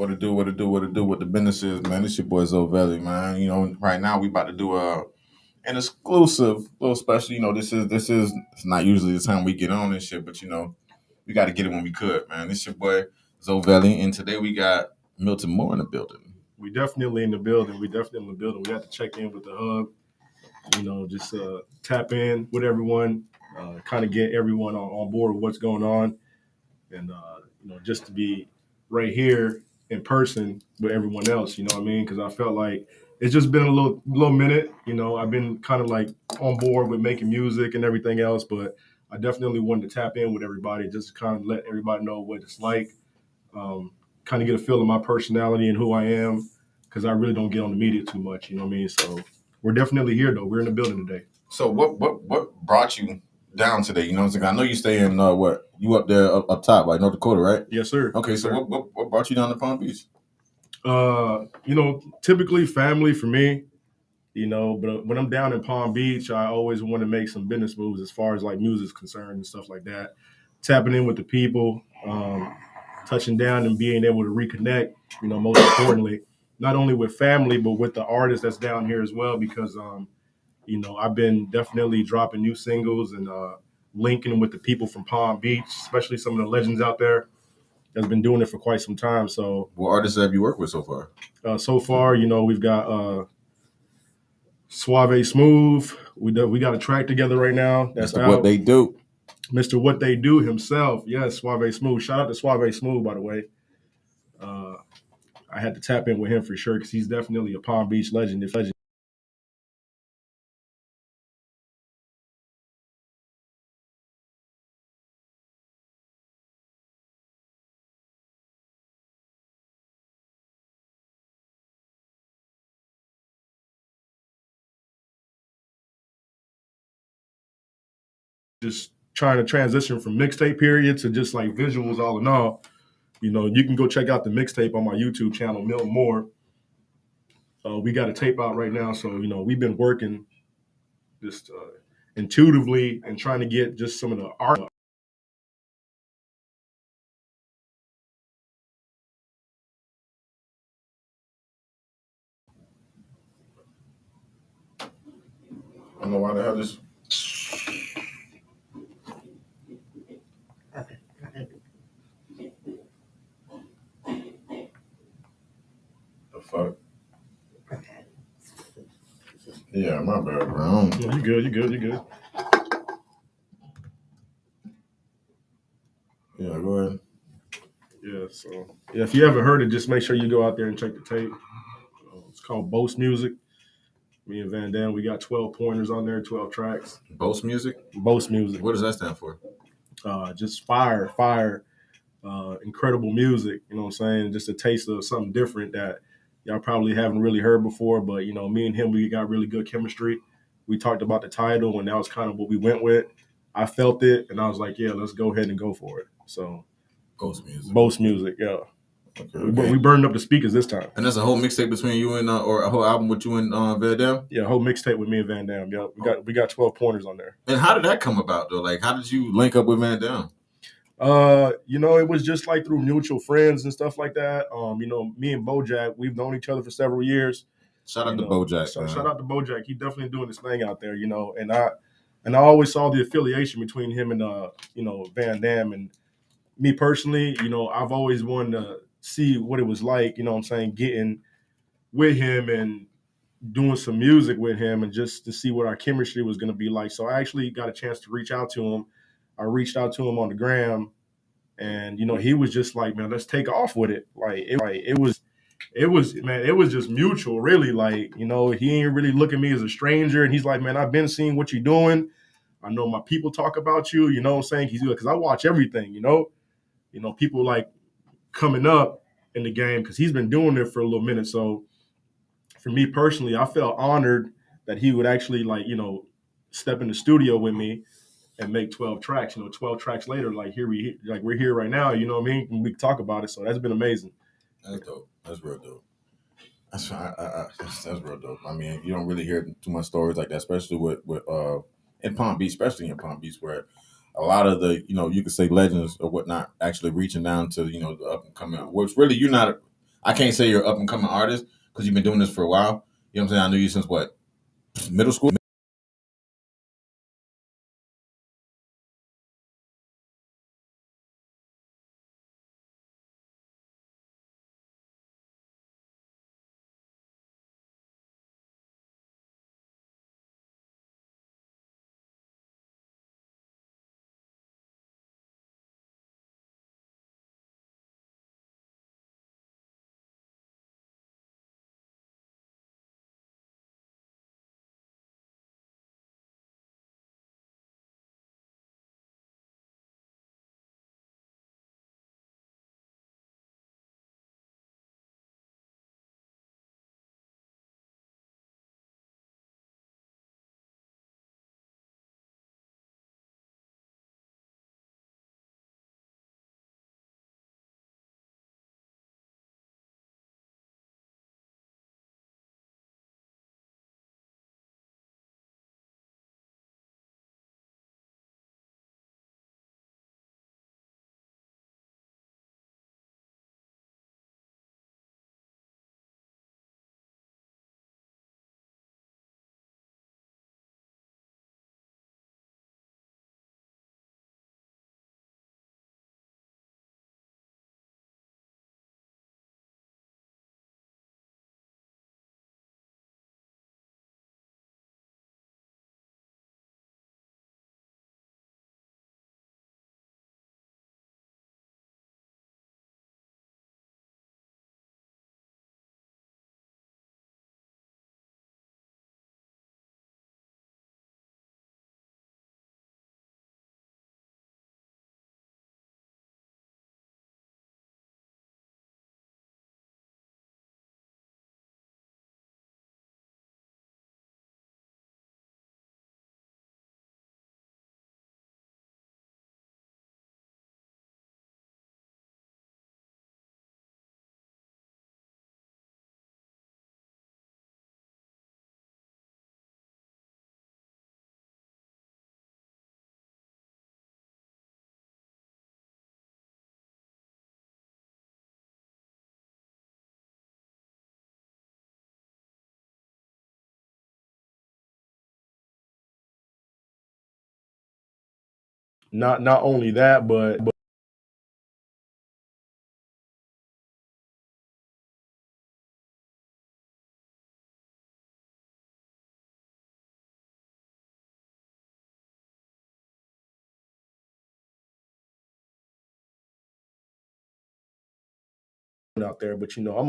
What to do, what to do, what to do, what the business is, man. This your boy Zovelli, man. Right now we about to do an exclusive little special. This is it's not usually the time we get on this shit, but we got to get it when we could, man. This your boy Zovelli, and today we got Milton Moore in the building. We definitely in the building. We have to check in with the hub. Just tap in with everyone, kind of get everyone on board with what's going on, and just to be right here in person with everyone else. You know what I mean? Because I felt like it's just been a little minute. I've been kind of like on board with making music and everything else, but I definitely wanted to tap in with everybody, just kind of let everybody know what it's like, kind of get a feel of my personality and who I am, because I really don't get on the media too much. You know what I mean? So we're definitely here though. We're in the building today. So what brought you down today? I know you stay in what you up there up top, like North Dakota, right? Yes, sir. Okay, yes, so sir. what brought you down to Palm Beach? Typically family for me. But when I'm down in Palm Beach, I always want to make some business moves as far as like music is concerned and stuff like that. Tapping in with the people, touching down and being able to reconnect. Most importantly, not only with family but with the artists that's down here as well, because I've been definitely dropping new singles and linking with the people from Palm Beach, especially some of the legends out there that's been doing it for quite some time. So, what artists have you worked with so far? So far, we've got Suave Smooth. We got a track together right now. That's What They Do. Mr. What They Do himself. Yes, Suave Smooth. Shout out to Suave Smooth, by the way. I had to tap in with him for sure because he's definitely a Palm Beach legend. Just trying to transition from mixtape period to just like visuals all in all. You can go check out the mixtape on my YouTube channel, Milton Moore. We got a tape out right now, so we've been working just intuitively and trying to get just some of the art. I don't know why the hell this. The fuck? Yeah, my bad, bro. You good. Yeah, go ahead. Yeah, so if you haven't heard it, just make sure you go out there and check the tape. It's called Boast Music. Me and Van Dam, we got 12 pointers on there, 12 tracks. Boast Music? Boast Music. What does that stand for? Just fire, incredible music. You know what I'm saying? Just a taste of something different that y'all probably haven't really heard before. But, me and him, we got really good chemistry. We talked about the title, and that was kind of what we went with. I felt it, and I was like, yeah, let's go ahead and go for it. So, Boast Music, yeah. Okay. We burned up the speakers this time. And that's a whole mixtape between you and, or a whole album with you and Van Dam? Yeah, a whole mixtape with me and Van Dam. Yeah, we got 12 pointers on there. And how did that come about, though? Like, how did you link up with Van Dam? It was just like through mutual friends and stuff like that. Me and Bojack, we've known each other for several years. Shout out to Bojack. Shout out to Bojack. He's definitely doing his thing out there, and I always saw the affiliation between him and Van Dam. And me personally, I've always wanted to see what it was like, getting with him and doing some music with him and just to see what our chemistry was going to be like. So I actually got a chance to reach out to him. I reached out to him on the gram, and he was just like, man, let's take off with it. It was just mutual, really. Like, he ain't really look at me as a stranger, and he's like, man, I've been seeing what you're doing. I know my people talk about you, you know what I'm saying? He's good because I watch everything, people like coming up in the game because he's been doing it for a little minute. So for me personally, I felt honored that he would actually step in the studio with me and make 12 tracks. 12 tracks later, we're here right now, you know what I mean? And we can talk about it. So that's been amazing. That's dope. That's real dope. That's real dope. I mean, you don't really hear too much stories like that, especially with in Palm Beach, where a lot of the, you could say legends or whatnot actually reaching down to, the up and coming. Which really, you're not, I can't say you're up and coming artist because you've been doing this for a while. You know what I'm saying? I knew you since what, middle school. Not only that, but out there. But I'm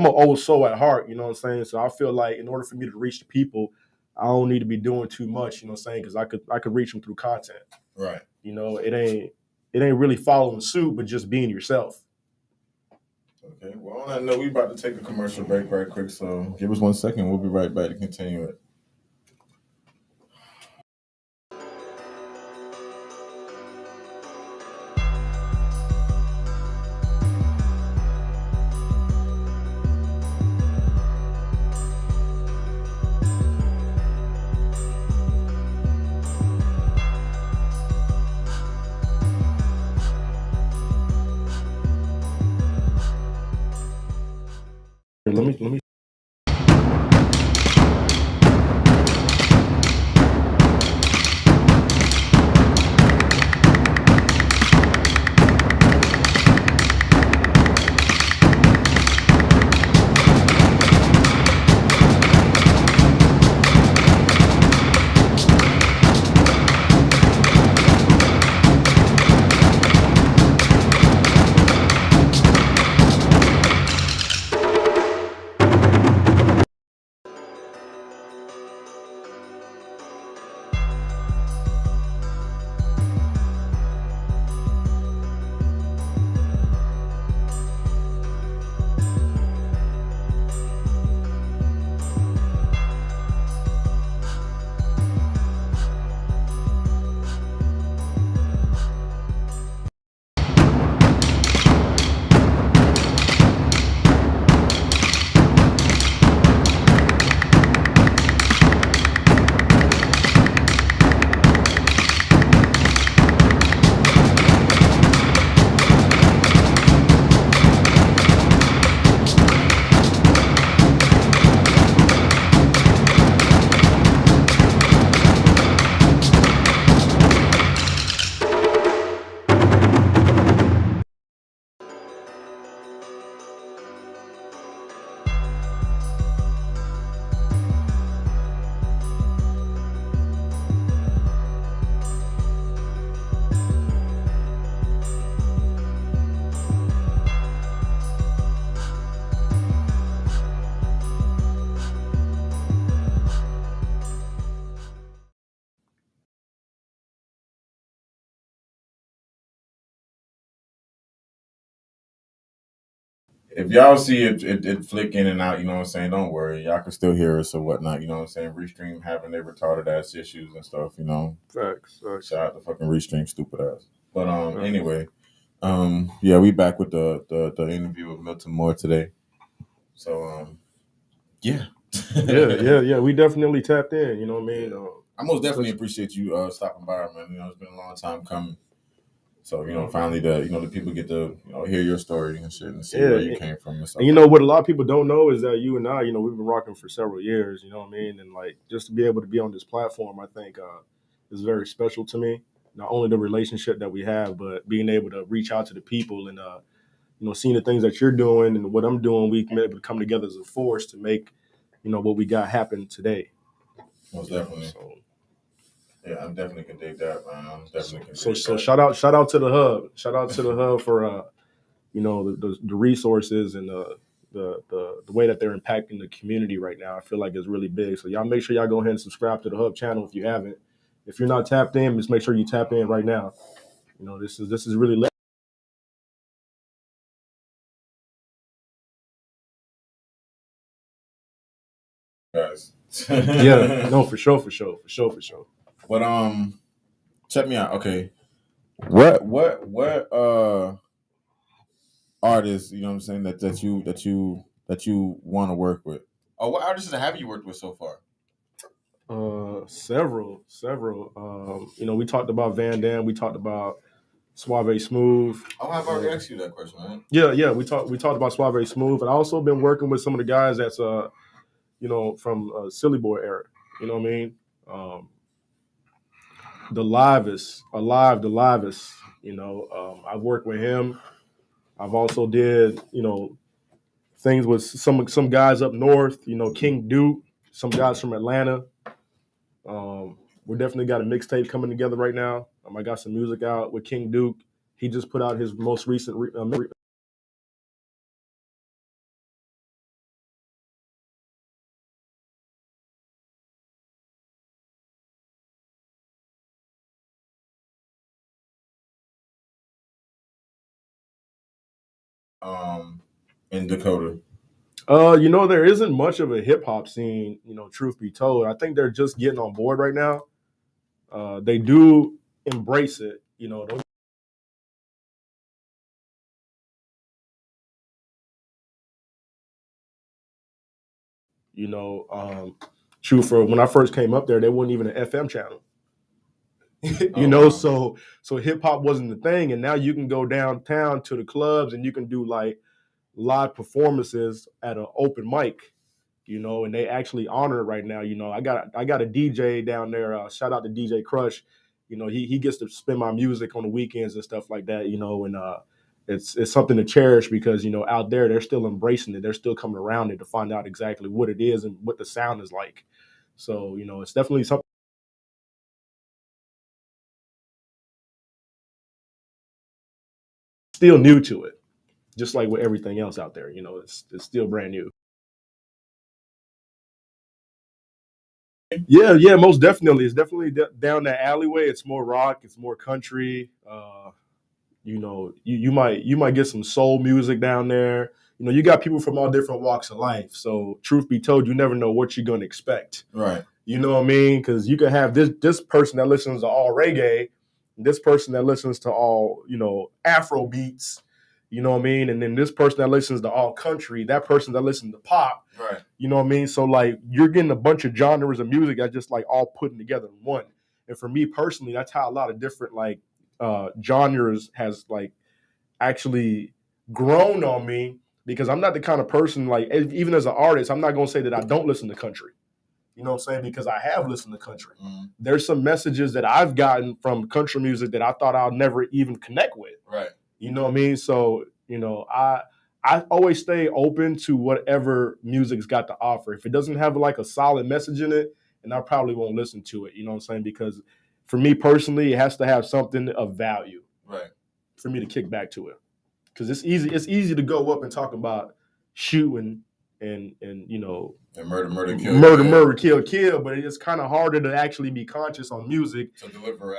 a old soul at heart. You know what I'm saying? So I feel like in order for me to reach the people, I don't need to be doing too much. You know what I'm saying? Because I could reach them through content. Right. It ain't really following suit, but just being yourself. Okay. Well, on that note, we about to take a commercial break right quick. So give us 1 second. We'll be right back to continue it. Let me. if y'all see it flick in and out, you know what I'm saying, don't worry. Y'all can still hear us or whatnot, you know what I'm saying? Restream having their retarded ass issues and stuff, you know. Facts. Shout out to fucking Restream, stupid ass. But anyway, yeah, we back with the interview with Milton Moore today. So yeah. yeah. We definitely tapped in, you know what I mean? I most definitely appreciate you stopping by, man. You know, it's been a long time coming. So, you know, finally the people get to, you know, hear your story and shit and see where you came from and stuff. And you know what a lot of people don't know is that you and I, you know, we've been rocking for several years, you know what I mean? And like just to be able to be on this platform, I think is very special to me. Not only the relationship that we have, but being able to reach out to the people and you know, seeing the things that you're doing and what I'm doing, we can be able to come together as a force to make, you know, what we got happen today. Most definitely. So, yeah, I definitely can dig that, man. So shout out to the hub. Shout out to the hub for you know, the resources and the way that they're impacting the community right now. I feel like it's really big. So y'all make sure y'all go ahead and subscribe to the hub channel if you haven't. If you're not tapped in, just make sure you tap in right now. You know, this is really guys. Yeah, no, for sure. But check me out. Okay. What artists, you know what I'm saying, that you want to work with? Oh, what artists have you worked with so far? Several. You know, we talked about Van Dam, we talked about Suave Smooth. Oh, I've already asked you that question, man. Yeah, we talked about Suave Smooth, and I also been working with some of the guys that's you know, from Silly Boy era. You know what I mean? The livest. You know, I've worked with him. I've also did, you know, things with some guys up north. You know, King Duke, some guys from Atlanta. We definitely got a mixtape coming together right now. I got some music out with King Duke. He just put out his most recent. In Dakota. You know, there isn't much of a hip hop scene, you know, truth be told. I think they're just getting on board right now. They do embrace it, you know. You know, true for when I first came up there, they wasn't even an FM channel. You know, so hip hop wasn't the thing, and now you can go downtown to the clubs and you can do like live performances at an open mic, you know, and they actually honor it right now. You know, I got a DJ down there. Shout out to DJ Crush. You know, he gets to spin my music on the weekends and stuff like that. You know, and it's something to cherish because you know out there they're still embracing it. They're still coming around it to find out exactly what it is and what the sound is like. So you know, it's definitely something still new to it, just like with everything else out there. You know, it's still brand new. Yeah, most definitely. It's definitely down that alleyway. It's more rock. It's more country. You know, you might get some soul music down there. You know, you got people from all different walks of life. So, truth be told, you never know what you're gonna expect. Right. You know what I mean? Because you can have this person that listens to all reggae, this person that listens to all Afro beats. You know what I mean? And then this person that listens to all country, that person that listens to pop. Right. You know what I mean? So like you're getting a bunch of genres of music that just like all putting together in one. And for me personally, that's how a lot of different like genres has like actually grown on me because I'm not the kind of person like even as an artist, I'm not gonna say that I don't listen to country. You know what I'm saying? Because I have listened to country. Mm-hmm. There's some messages that I've gotten from country music that I thought I'll never even connect with. Right. You know what I mean? So, you know, I always stay open to whatever music's got to offer. If it doesn't have like a solid message in it, and I probably won't listen to it. You know what I'm saying? Because for me personally, it has to have something of value. Right. For me to kick back to it. Because it's easy to go up and talk about shooting and you know and murder, kill, but it's kind of harder to actually be conscious on music to deliver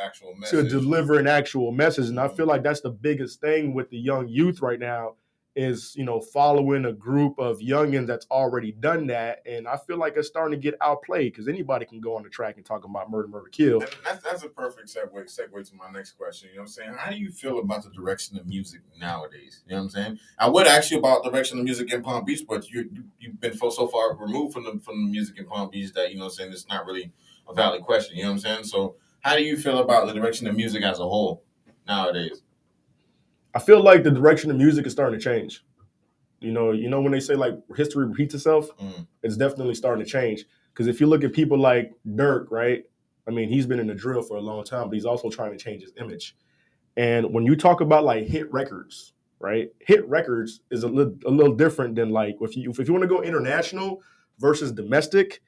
an actual message. And I feel like that's the biggest thing with the young youth right now is, following a group of youngins that's already done that. And I feel like it's starting to get outplayed because anybody can go on the track and talk about murder, murder, kill. And that's a perfect segue to my next question. You know what I'm saying? How do you feel about the direction of music nowadays? You know what I'm saying? I would ask you about the direction of music in Palm Beach, but you've been so far removed from the music in Palm Beach that, you know what I'm saying, it's not really a valid question. You know what I'm saying? So how do you feel about the direction of music as a whole nowadays? I feel like the direction of music is starting to change. When they say like history repeats itself, it's definitely starting to change. Because if you look at people like Dirk, right? I mean, he's been in the drill for a long time, but he's also trying to change his image. And when you talk about like hit records, right? Hit records is a little different than like if you want to go international versus domestic,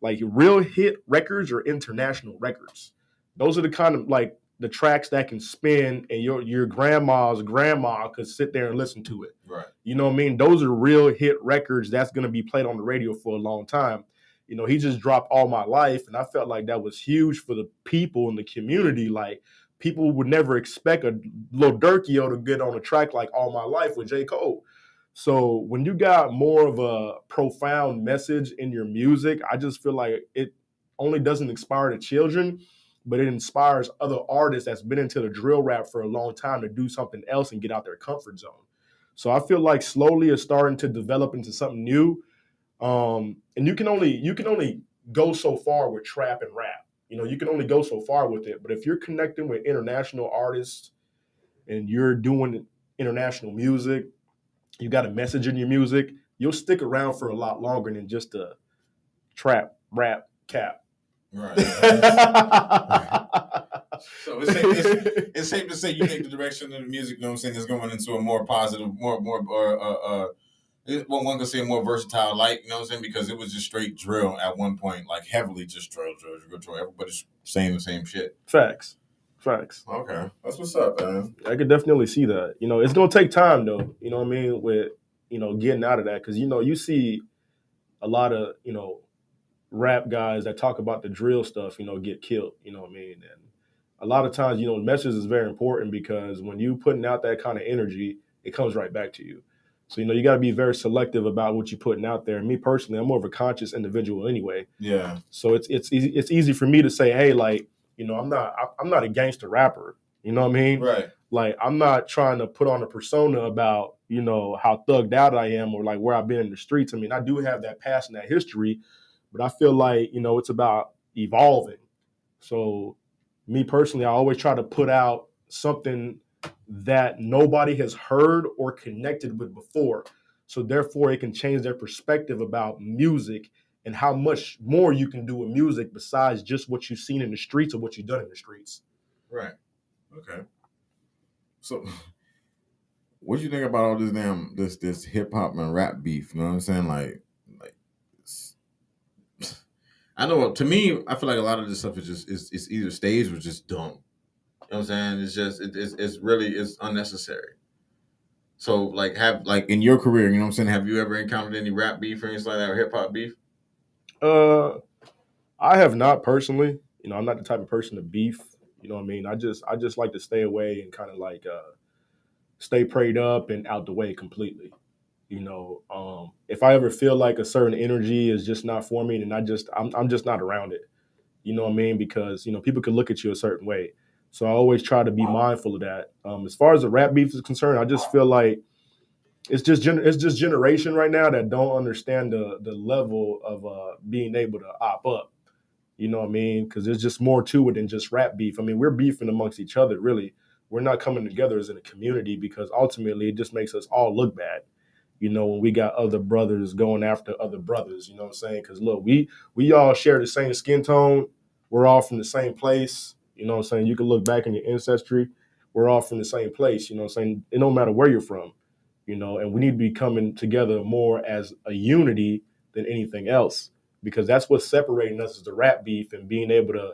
like real hit records or international records. Those are the kind of like the tracks that can spin and your grandma's grandma could sit there and listen to it. Right. You know what I mean? Those are real hit records that's going to be played on the radio for a long time. He just dropped All My Life, and I felt like that was huge for the people in the community. Like, people would never expect a Lil Durkio to get on a track like All My Life with J. Cole. So when you got more of a profound message in your music, I just feel like it only doesn't inspire the children, but it inspires other artists that's been into the drill rap for a long time to do something else and get out their comfort zone. So I feel like slowly it's starting to develop into something new. And you can only go so far with trap and rap. You can only go so far with it. But if you're connecting with international artists and you're doing international music, you got a message in your music, you'll stick around for a lot longer than just a trap, rap, cap. Right. So it's safe to say you think the direction of the music, you know what I'm saying, is going into a more positive, more one could say a more versatile light, you know what I'm saying? Because it was just straight drill at one point, like heavily just drill. Everybody's saying the same shit. Facts. Okay. That's what's up, man. I could definitely see that. It's going to take time, though, you know what I mean, with, getting out of that. Because, you see a lot of, rap guys that talk about the drill stuff, get killed, you know what I mean? And a lot of times, the message is very important because when you putting out that kind of energy, it comes right back to you. So, you got to be very selective about what you're putting out there. And me personally, I'm more of a conscious individual anyway. Yeah. So it's easy for me to say, hey, like, I'm not a gangster rapper. You know what I mean? Right. Like, I'm not trying to put on a persona about, how thugged out I am or like where I've been in the streets. I mean, I do have that past and that history, but I feel like, it's about evolving. So me personally, I always try to put out something that nobody has heard or connected with before. So therefore it can change their perspective about music and how much more you can do with music besides just what you've seen in the streets or what you've done in the streets. Right. Okay. So what do you think about all this hip hop and rap beef? You know what I'm saying? Like I know to me, I feel like a lot of this stuff is just it's either staged or just dumb. You know what I'm saying? It's just it's really unnecessary. So like in your career, you know what I'm saying, have you ever encountered any rap beef or anything like that or hip hop beef? I have not personally. I'm not the type of person to beef. You know what I mean? I just like to stay away and kind of like stay prayed up and out the way completely. If I ever feel like a certain energy is just not for me, then I'm just not around it. You know what I mean? Because people can look at you a certain way. So I always try to be mindful of that. As far as the rap beef is concerned, I just feel like it's just generation right now that don't understand the level of being able to op up. You know what I mean? Because there's just more to it than just rap beef. I mean, we're beefing amongst each other, really. We're not coming together as in a community because ultimately it just makes us all look bad. When we got other brothers going after other brothers, you know what I'm saying? Because look, we all share the same skin tone. We're all from the same place. You know what I'm saying? You can look back in your ancestry. We're all from the same place. You know what I'm saying? It don't matter where you're from, and we need to be coming together more as a unity than anything else because that's what's separating us is the rap beef and being able to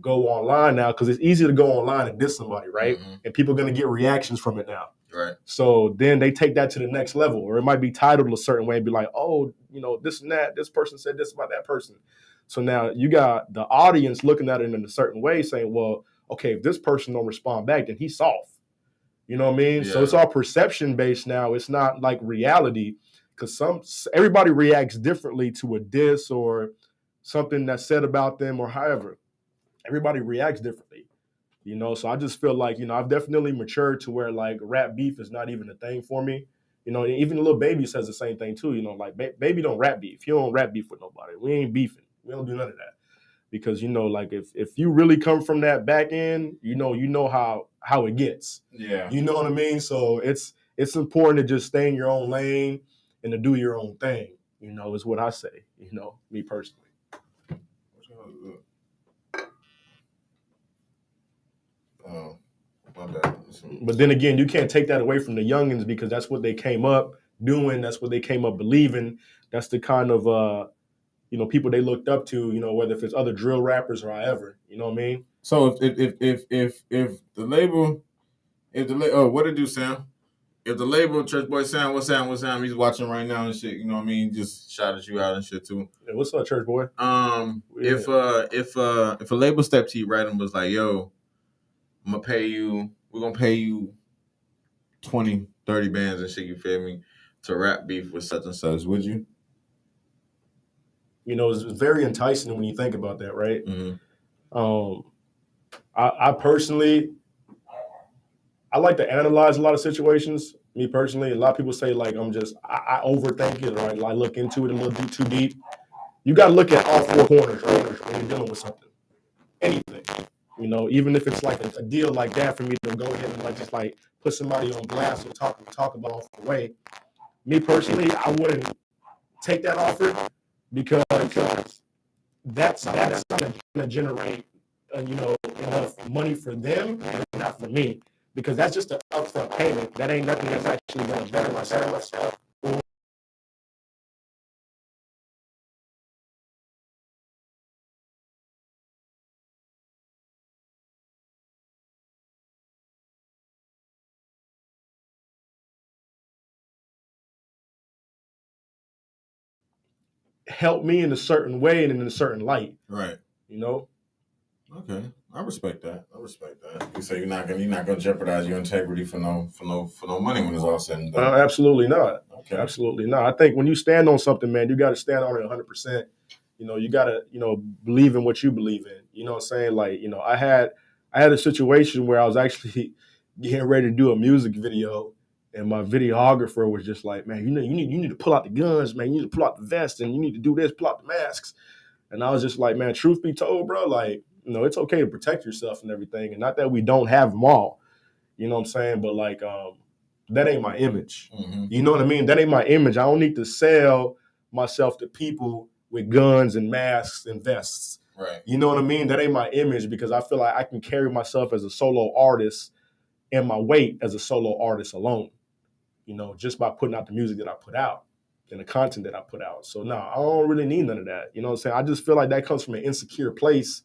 go online now because it's easy to go online and diss somebody, right? Mm-hmm. And people are going to get reactions from it now. Right. So then they take that to the next level, or it might be titled a certain way and be like, oh, this and that, this person said this about that person. So now you got the audience looking at it in a certain way saying, well, okay, if this person don't respond back, then he's soft. You know what I mean? So it's all perception based now. It's not like reality, because everybody reacts differently to a diss or something that's said about them or however. Everybody reacts differently. So I just feel like, I've definitely matured to where like rap beef is not even a thing for me. And even the little baby says the same thing too. Like baby don't rap beef. You don't rap beef with nobody. We ain't beefing. We don't do none of that. Because like if you really come from that back end, you know how it gets. Yeah. You know what I mean? So it's important to just stay in your own lane and to do your own thing, is what I say, me personally. Oh, my bad. But then again, you can't take that away from the youngins, because that's what they came up doing. That's what they came up believing. That's the kind of people they looked up to. Whether if it's other drill rappers or however. You know what I mean? So if the label, what it do, Sam? If the label Church Boy Sam, what's Sam? He's watching right now and shit. You know what I mean? Just shouted you out and shit too. Yeah, what's up, Church Boy? If a label stepped to you right and was like, yo, I'm gonna pay you. We're gonna pay you 20, 30 bands and shit. You feel me? To rap beef with such and such, would you? It's very enticing when you think about that, right? Mm-hmm. I personally, I like to analyze a lot of situations. Me personally, a lot of people say like I overthink it, or I look into it a little too deep. You got to look at all four corners, right, when you're dealing with something, anything. Even if it's like a deal like that, for me to go ahead and just put somebody on blast or talk about off the way. Me personally, I wouldn't take that offer, because that's going to generate enough money for them, and not for me, because that's just an upfront payment. That ain't nothing that's actually going to better myself. Help me in a certain way and in a certain light. Right. Okay, I respect that. You say you're not gonna jeopardize your integrity for no money when it's all said and done. Absolutely not. Okay. Absolutely not. I think when you stand on something, man, you got to stand on it 100%. You got to believe in what you believe in. You know what I'm saying? I had a situation where I was actually getting ready to do a music video, and my videographer was just like, man, you need to pull out the guns, man. You need to pull out the vest, and you need to do this, pull out the masks. And I was just like, man, truth be told, bro, it's okay to protect yourself and everything. And not that we don't have them all, you know what I'm saying? But that ain't my image. Mm-hmm. You know what I mean? That ain't my image. I don't need to sell myself to people with guns and masks and vests. Right. You know what I mean? That ain't my image, because I feel like I can carry myself as a solo artist and my weight as a solo artist alone, just by putting out the music that I put out and the content that I put out. So no, I don't really need none of that. You know what I'm saying? I just feel like that comes from an insecure place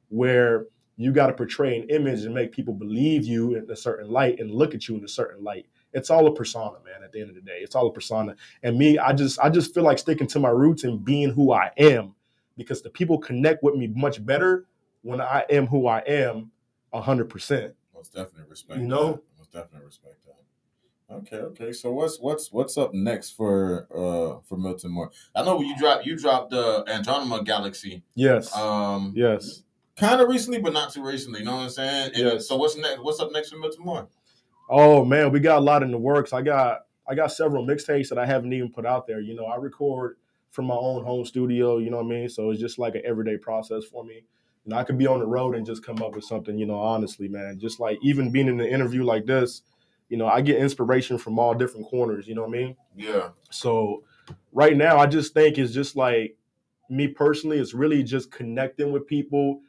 where you got to portray an image and make people believe you in a certain light and look at you in a certain light. It's all a persona, man. At the end of the day, it's all a persona. And me, I just feel like sticking to my roots and being who I am, because the people connect with me much better when I am who I am 100%. Most definitely respect. Most definitely respect that. Okay. So what's up next for Milton Moore? I know you dropped Andromeda Galaxy. Yes. Yes. Kind of recently, but not too recently. You know what I'm saying? Yes. So what's next? What's up next for Milton Moore? Oh man, we got a lot in the works. I got several mixtapes that I haven't even put out there. I record from my own home studio. You know what I mean? So it's just like an everyday process for me. I could be on the road and just come up with something. Honestly, man. Just like even being in an interview like this, I get inspiration from all different corners. You know what I mean? Yeah. So right now, I just think it's just like me personally. It's really just connecting with people,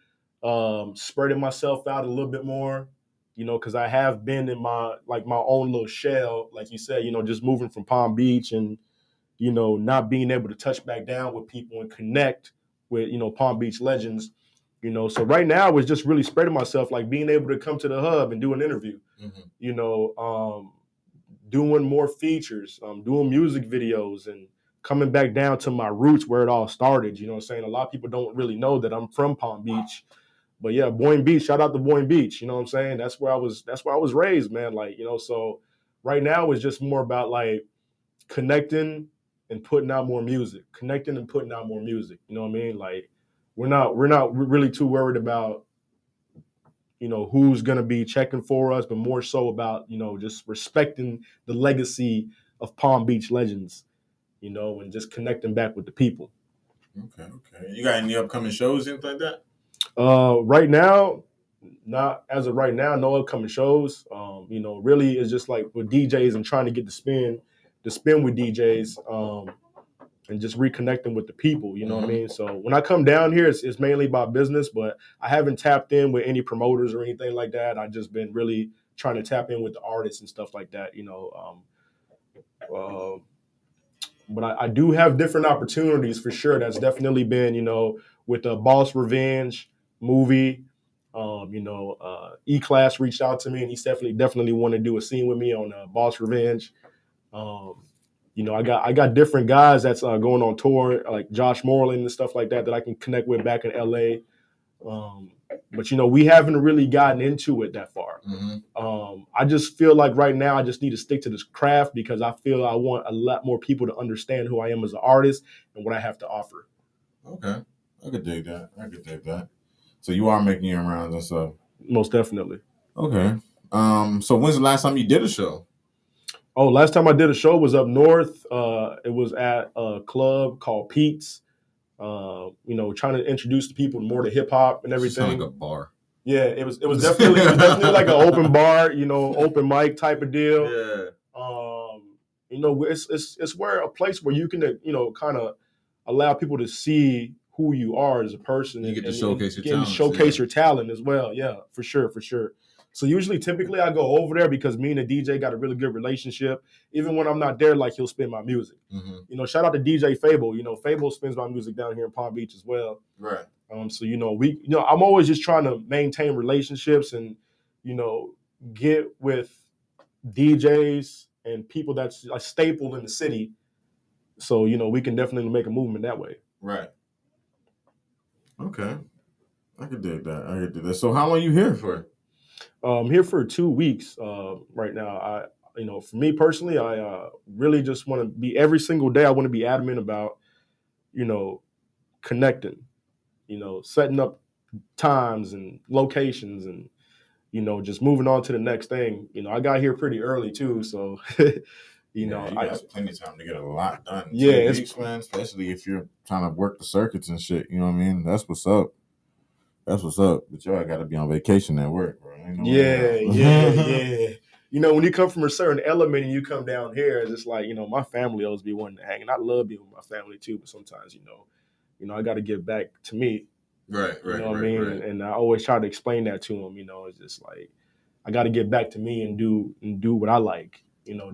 spreading myself out a little bit more. Because I have been in my own little shell, like you said, just moving from Palm Beach and, not being able to touch back down with people and connect with, Palm Beach legends, So right now it's just really spreading myself, like being able to come to the hub and do an interview, mm-hmm. Doing more features, doing music videos and coming back down to my roots where it all started. You know what I'm saying? A lot of people don't really know that I'm from Palm Beach. but yeah, Boynton Beach. Shout out to Boynton Beach. You know what I'm saying? That's where I was raised, man. Like, so right now it's just more about like connecting and putting out more music. Connecting and putting out more music. You know what I mean? Like, we're not really too worried about who's going to be checking for us, but more so about just respecting the legacy of Palm Beach legends, and just connecting back with the people. Okay. You got any upcoming shows, anything like that? Right now, not as of right now, no upcoming shows. Really it's just like with DJs and trying to get the spin with DJs, and just reconnecting with the people. You know what I mean? So when I come down here, it's mainly about business, but I haven't tapped in with any promoters or anything like that. I've just been really trying to tap in with the artists and stuff like that. But I do have different opportunities for sure. That's definitely been, with the Boss Revenge movie. E-Class reached out to me, and he's definitely want to do a scene with me on Boss Revenge. I got different guys that's going on tour, like Josh Moreland and stuff like that I can connect with back in LA. But we haven't really gotten into it that far. I just feel like right now I just need to stick to this craft because I feel I want a lot more people to understand who I am as an artist and what I have to offer. Okay, I could dig that. So you are making your rounds and stuff. Most definitely. Okay. So when's the last time you did a show? Oh, last time I did a show was up north. It was at a club called Pete's. Trying to introduce the people more to hip hop and everything. Sound like a bar. Yeah, it was definitely like an open bar, open mic type of deal. Yeah. It's where a place where you can, kind of allow people to see who you are as a person. You get to showcase your talent. Showcase your talent as well. Yeah, for sure. So typically I go over there because me and the DJ got a really good relationship. Even when I'm not there, like he'll spin my music. Shout out to DJ Fable. Fable spins my music down here in Palm Beach as well. Right. So I'm always just trying to maintain relationships and get with DJs and people that's a staple in the city. So we can definitely make a movement that way. Right. Okay. I could dig that. So how long are you here for? I'm here for 2 weeks right now. For me personally, I really just want to be every single day. I want to be adamant about, connecting, setting up times and locations and, just moving on to the next thing. I got here pretty early too. So, you got plenty of time to get a lot done. Yeah. 2 weeks, man, especially if you're trying to work the circuits and shit. You know what I mean? That's what's up. But y'all got to be on vacation at work, bro. Yeah. When you come from a certain element and you come down here, it's just like, my family always be wanting to hang. And I love being with my family too, but sometimes, I got to get back to me. Right. You know what I mean? Right. And I always try to explain that to them, it's just like, I got to get back to me and do what I like,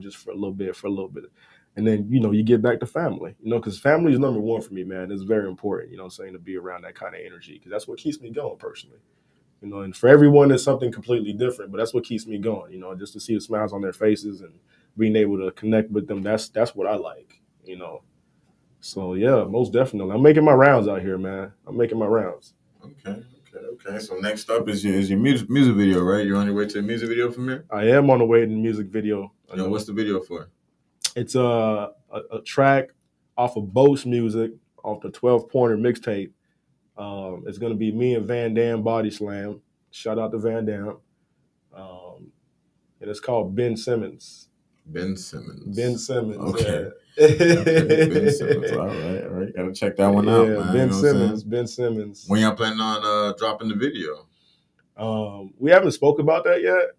just for a little bit. And then, you get back to family, because family is number one for me, man. It's very important, to be around that kind of energy, because that's what keeps me going personally. And for everyone, it's something completely different, but that's what keeps me going, just to see the smiles on their faces and being able to connect with them. That's what I like, So, yeah, most definitely. I'm making my rounds out here, man. I'm making my rounds. Okay. So next up is your music video, right? You're on your way to a music video from here? I am on the way to the music video. What's the video for? It's a track off of Bose music, off the 12-pointer mixtape. It's going to be me and Van Dam Body Slam. Shout out to Van Dam. And it's called Ben Simmons. Ben Simmons. Okay. Yeah. Okay. Ben Simmons. All right. Gotta check that one out, man. Ben Simmons. When y'all planning on dropping the video? We haven't spoke about that yet.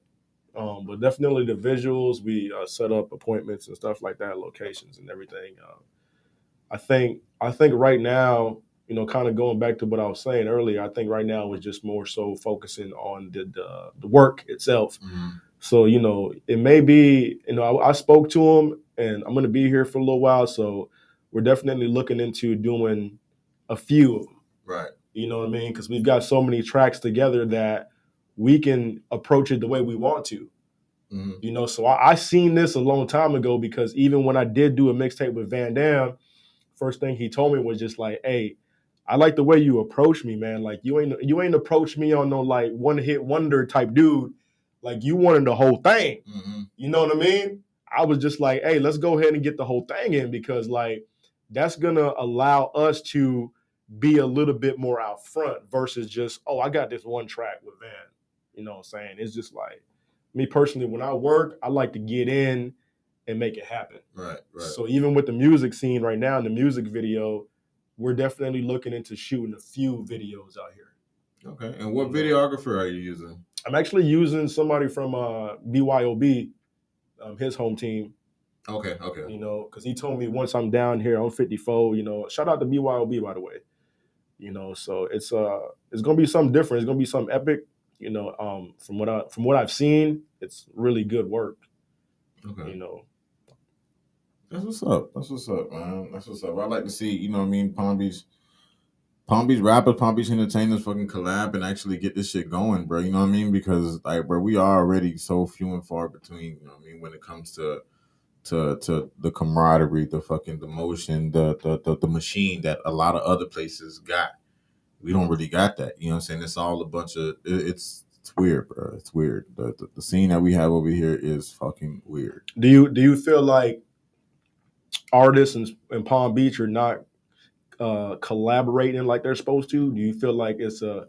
But definitely the visuals, we set up appointments and stuff like that, locations and everything. I think right now, kind of going back to what I was saying earlier, I think right now we're just more so focusing on the work itself. So, it may be, I spoke to him and I'm going to be here for a little while. So we're definitely looking into doing a few of them. Right. You know what I mean? Because we've got so many tracks together that we can approach it the way we want to. So I seen this a long time ago, because even when I did do a mixtape with Van Dam, first thing he told me was just like, hey, I like the way you approach me, man. Like you ain't approach me on no like one hit wonder type dude. Like you wanted the whole thing. Mm-hmm. You know what I mean? I was just like, hey, let's go ahead and get the whole thing in because like that's gonna allow us to be a little bit more out front versus just, oh, I got this one track with Van. You know what I'm saying? It's just like me personally, when I work, I like to get in and make it happen. Right. So even with the music scene right now, in the music video, we're definitely looking into shooting a few videos out here. Okay. And what videographer are you using? I'm actually using somebody from BYOB, his home team. Okay. You know, because he told me once I'm down here on 54, you know, shout out to BYOB, by the way. You know, so it's gonna be something different. It's gonna be something epic. You know, from what I've seen, it's really good work. Okay. You know. That's what's up. That's what's up, man. That's what's up. I like to see, you know what I mean, Palm Beach rappers, Palm Beach entertainers fucking collab and actually get this shit going, bro. You know what I mean? Because like, bro, we are already so few and far between, you know what I mean, when it comes to the camaraderie, the motion, the machine that a lot of other places got. We don't really got that. You know what I'm saying? It's all a bunch of it's weird, bro. It's weird. The scene that we have over here is fucking weird. Do you feel like artists in Palm Beach are not collaborating like they're supposed to? Do you feel like it's a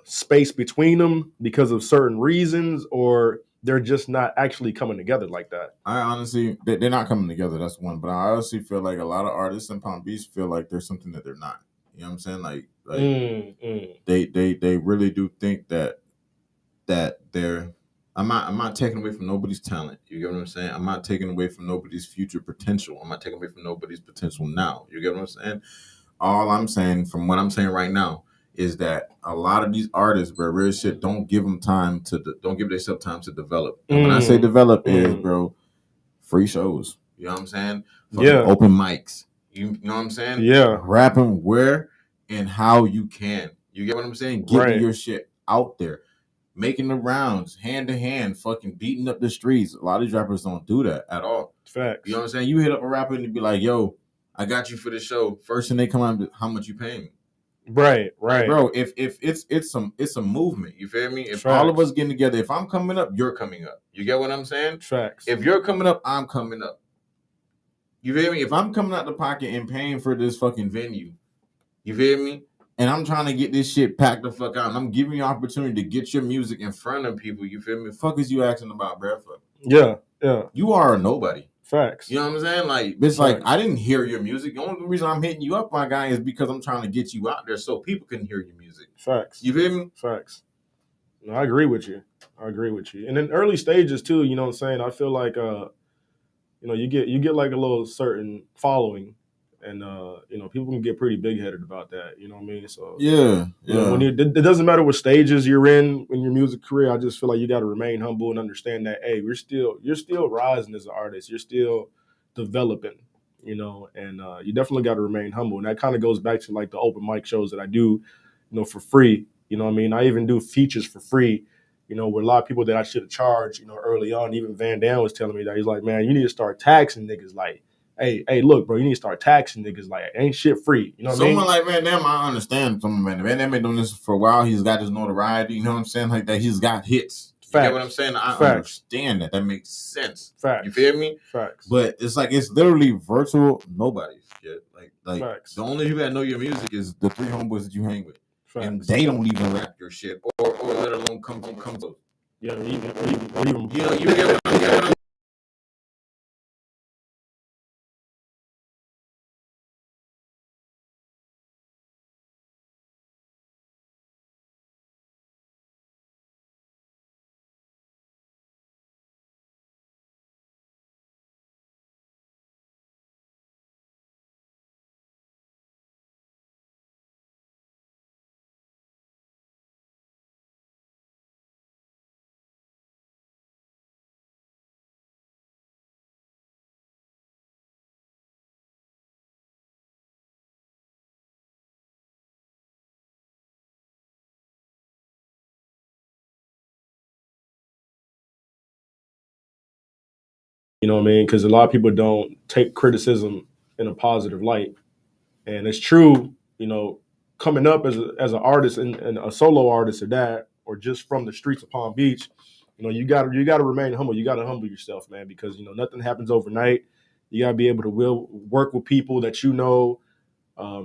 space between them because of certain reasons, or they're just not actually coming together like that? I honestly, they're not coming together. That's one. But I honestly feel like a lot of artists in Palm Beach feel like there's something that they're not. You know what I'm saying? Like they really do think that they're. I'm not taking away from nobody's talent. You get what I'm saying? I'm not taking away from nobody's future potential. I'm not taking away from nobody's potential now. You get what I'm saying? All I'm saying, from what I'm saying right now, is that a lot of these artists, bro, real shit, don't give them time to don't give themselves time to develop. And when I say develop, is bro, free shows. You know what I'm saying? Fucking open mics. You know what I'm saying? Yeah. Rapping where and how you can. You get what I'm saying? Getting your shit out there. Making the rounds, hand to hand, fucking beating up the streets. A lot of these rappers don't do that at all. Facts. You know what I'm saying? You hit up a rapper and you be like, yo, I got you for the show. First thing they come out, how much you paying me? Right. Like, bro, if it's a movement, you feel me? If all of us getting together, if I'm coming up, you're coming up. You get what I'm saying? Facts. If you're coming up, I'm coming up. You feel me? If I'm coming out the pocket and paying for this fucking venue, you feel me? And I'm trying to get this shit packed the fuck out, and I'm giving you opportunity to get your music in front of people. You feel me? Fuck is you asking about, bro? Yeah. You are a nobody. Facts. You know what I'm saying? Like, it's like, I didn't hear your music. The only reason I'm hitting you up, my guy, is because I'm trying to get you out there so people can hear your music. Facts. You feel me? Facts. No, I agree with you. And in early stages too, you know what I'm saying? I feel like you know, you get like a little certain following, and you know, people can get pretty big headed about that. You know what I mean? So yeah. You know, it doesn't matter what stages you're in your music career. I just feel like you got to remain humble and understand that, hey, you're still rising as an artist. You're still developing. You know, and you definitely got to remain humble. And that kind of goes back to like the open mic shows that I do, you know, for free. You know what I mean? I even do features for free, you know, with a lot of people that I should have charged, you know, early on. Even Van Dam was telling me that. He's like, man, you need to start taxing niggas. Like, hey, look, bro, you need to start taxing niggas. Like, ain't shit free. You know what I mean? Someone like Van Dam, I understand. Van Dam been doing this for a while. He's got his notoriety. You know what I'm saying? Like that, he's got hits. You get what I'm saying? I understand that. That makes sense. Facts. You feel me? Facts. But it's like, it's literally virtual nobodies. Yeah? Like Facts. The only people that know your music is the three homeboys that you hang with. Facts. And they don't even rap your shit or let alone come to. Yeah, or even you know, you get what I'm You know what I mean? Because a lot of people don't take criticism in a positive light. And it's true, coming up as an artist and a solo artist or that, or just from the streets of Palm Beach, you got to remain humble. You got to humble yourself, man, because nothing happens overnight. You got to be able to work with people that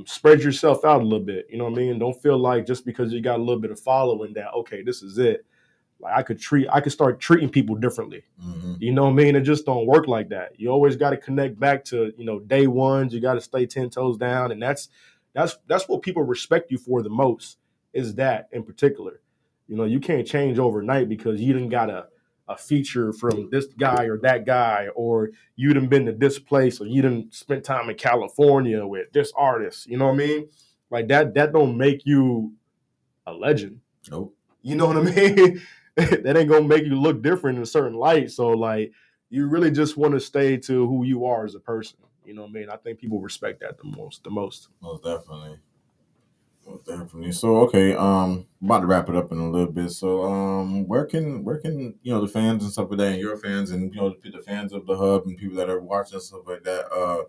spread yourself out a little bit. You know what I mean? Don't feel like just because you got a little bit of following that, okay, this is it. Like I could start treating people differently. Mm-hmm. You know what I mean? It just don't work like that. You always got to connect back to, day ones. You got to stay 10 toes down. And that's what people respect you for the most, is that in particular. You can't change overnight because you didn't got a feature from this guy or that guy, or you done been to this place, or you done spent time in California with this artist. You know what I mean? Like that don't make you a legend. Nope. You know what I mean? That ain't gonna make you look different in a certain light. So like, you really just want to stay to who you are as a person. You know what I mean? I think people respect that the most. Most definitely. Most definitely. So okay, about to wrap it up in a little bit. So where can the fans and stuff like that, and your fans and the fans of the hub and people that are watching stuff like that,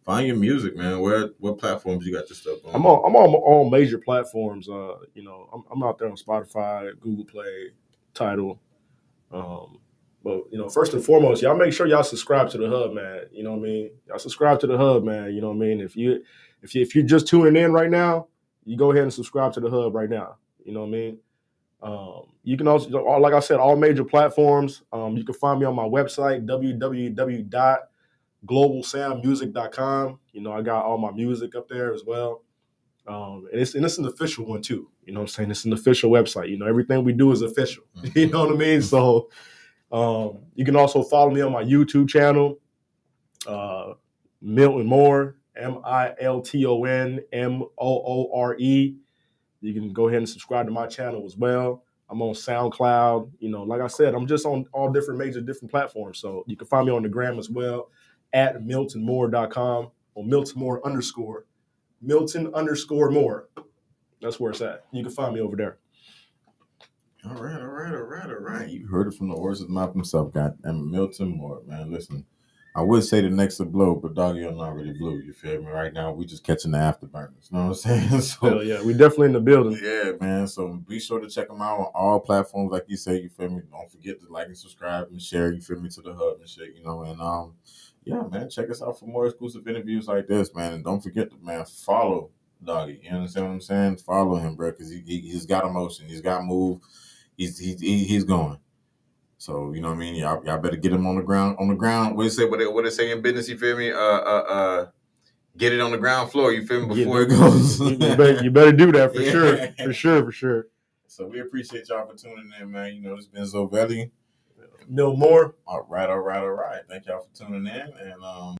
find your music, man. What platforms you got your stuff on? I'm on all major platforms. I'm out there on Spotify, Google Play, Tidal. But first and foremost, y'all make sure y'all subscribe to the hub, man. You know what I mean? Y'all subscribe to the hub, man. You know what I mean? If you're just tuning in right now, you go ahead and subscribe to the hub right now. You know what I mean? You can also, like I said, all major platforms. You can find me on my website, www.globalsoundmusic.com. I got all my music up there as well. And it's an official one too. You know what I'm saying? It's an official website. Everything we do is official. You know what I mean? So you can also follow me on my YouTube channel, Milton Moore, MiltonMoore. You can go ahead and subscribe to my channel as well. I'm on SoundCloud. Like I said, I'm just on all different platforms. So you can find me on the gram as well at miltonmoore.com or Milton_Moore. That's where it's at. You can find me over there. All right. You heard it from the horse's mouth himself, goddamn Milton Moore, man. Listen, I would say the next to blow, but doggy, I'm not really blue. You feel me? Right now, we just catching the afterburners. You know what I'm saying? So, hell yeah, we definitely in the building. Yeah, man. So be sure to check them out on all platforms, like you say. You feel me? Don't forget to like and subscribe and share. You feel me, to the hub and shit. And yeah, man. Check us out for more exclusive interviews like this, man. And don't forget to, man, follow doggy. You understand what I'm saying? Follow him, bro, because he's got emotion. He's got move. He's going. So you know what I mean. Y'all better get him on the ground. On the ground. What they say in business? You feel me? Get it on the ground floor. You feel me? Before it goes. you better do that for sure. So we appreciate y'all for tuning in, man. It's been Zovelli. Mil Moore. All right. Thank y'all for tuning in, and